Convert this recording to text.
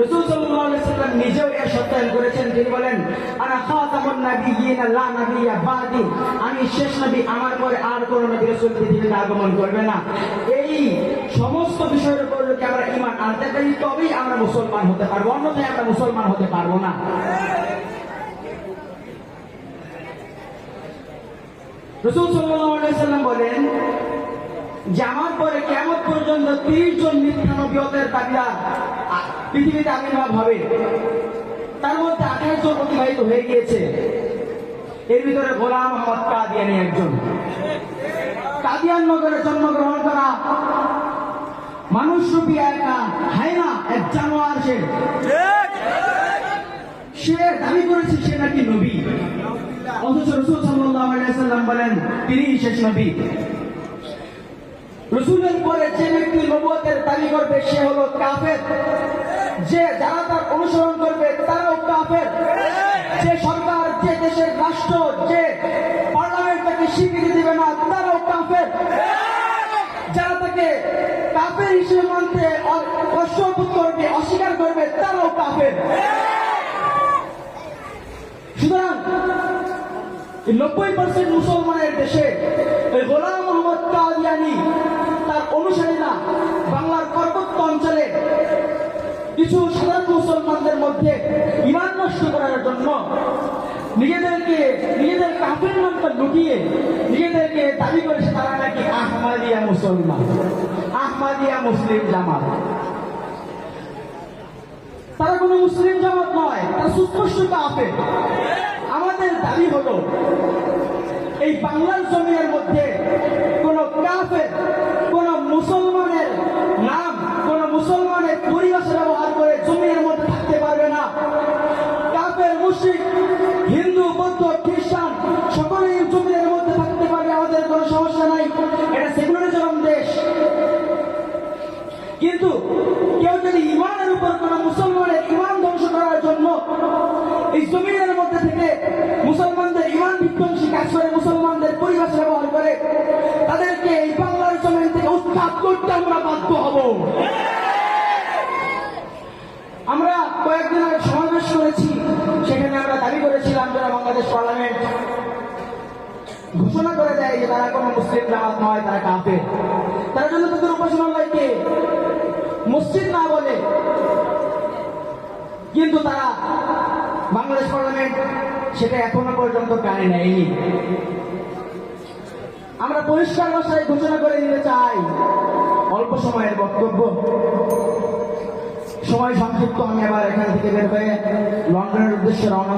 রাসূল সাল্লাল্লাহু আলাইহি ওয়াসাল্লাম নিজেও এর সত্যায়ন করেছেন। তিনি বলেন, আনা খাতামুন নাবিয়্যিন লা নাবিয়্যা বাদি, আমি শেষ নবী, আমার পরে আর কোন নবী রাসূল পৃথিবীতে আগমন করবে না। এই সমস্ত বিষয়ের উপর যদি আমরা ঈমান আনতে পারি তবেই আমরা মুসলমান হতে পারবো, অন্যথায় আমরা মুসলমান হতে পারবো না। রাসূল সাল্লাল্লাহু আলাইহি ওয়াসাল্লাম বলেন যে আমার পরে কিয়ামত পর্যন্ত 30 জন মিথ্যা নবীয়তের দাবিদার পৃথিবীতে আবির্ভাব হবে। তার মধ্যে 28 জন অতিবাহিত হয়ে গিয়েছে। এর ভিতরে গোলাম আহমদ কাদিয়ানী একজন। কাদিয়ান নগরে জন্মগ্রহণ করা মানুষরূপী এক হায়না, এক জানোয়ার। সে দাবি করেছে সে নাকি নবী, অথচ রাসূল সাল্লাল্লাহু আলাইহি ওয়াসাল্লাম বলেন তিনিই শেষ নবী। রাসূলের পরে যে ব্যক্তি নবুয়তের দাবি করবে সে হলো কাফের। যারা তার অনুসরণ করবে তারাও কাফের। যে সরকার, যে দেশের রাষ্ট্র, যে পার্লামেন্ট তাকে স্বীকৃতি দেবে না তারাও কাফের। যারা তাকে কাফের হিসেবে মানতে অস্বীকার করবে, অস্বীকার করবে তারাও কাফের। সুতরাং 90% মুসলমানের দেশে গোলাম মোহাম্মদ কাদিয়ানী তার অনুসারীরা বাংলার পার্বত্য অঞ্চলে কিছু সাধারণ মুসলমানদের মধ্যে ঈমান নষ্ট করার জন্য নিজেদের কাফের নামটা লুকিয়ে নিজেদেরকে দাবি করেছে তারা নাকি আহমাদিয়া মুসলমান, আহমাদিয়া মুসলিম জামাত। তারা কোনো মুসলিম জামাত নয়, তারা সুস্পষ্ট কাফের। আমাদের দাবি হলো এই বাংলার জমিনের মধ্যে কোন কাফের, কোন মুসলমানের নাম, কোন মুসলমানের পরিভাষা ব্যবহার করে জমিনের মধ্যে থাকতে পারবে না। কাফের, মুশরিক, হিন্দু, বৌদ্ধ, খ্রিস্টান সকলেই জমিনের মধ্যে থাকতে পারবে, আমাদের কোনো সমস্যা নাই। এটা সেকুলারিজম দেশ। কিন্তু কেউ যদি ঈমানের উপর কোন মুসলমানের ঈমান ধ্বংস করার জন্য এই জমিনের মধ্যে থেকে মুসলমানদের ঈমান বিধ্বংসী কাজ করে, মুসলমানদের পরিভাষা ব্যবহার করে, তাদেরকে এই বাংলার জমিন থেকে উৎখাত করতে আমরা বাধ্য হব। আমরা কয়েকদিন আগে সমাবেশ করেছি, সেখানে আমরা দাবি করেছিলাম যারা বাংলাদেশ পার্লামেন্ট ঘোষণা করে দেয় যে তারা কোনো মুসলিম জামাত নয়, তারা কাফের। তারা জন্য তাদের উপাসনালয়কে মসজিদ না বলে, কিন্তু তারা বাংলাদেশ পার্লামেন্ট সেটা এখনো পর্যন্ত কানে নেয়নি। আমরা পরিষ্কার ভাষায় ঘোষণা করে দিতে চাই, অল্প সময়ের বক্তব্য, সময় সংক্ষিপ্ত। আমি আবার এখান থেকে বের হয়ে লন্ডনের উদ্দেশ্যে রওনা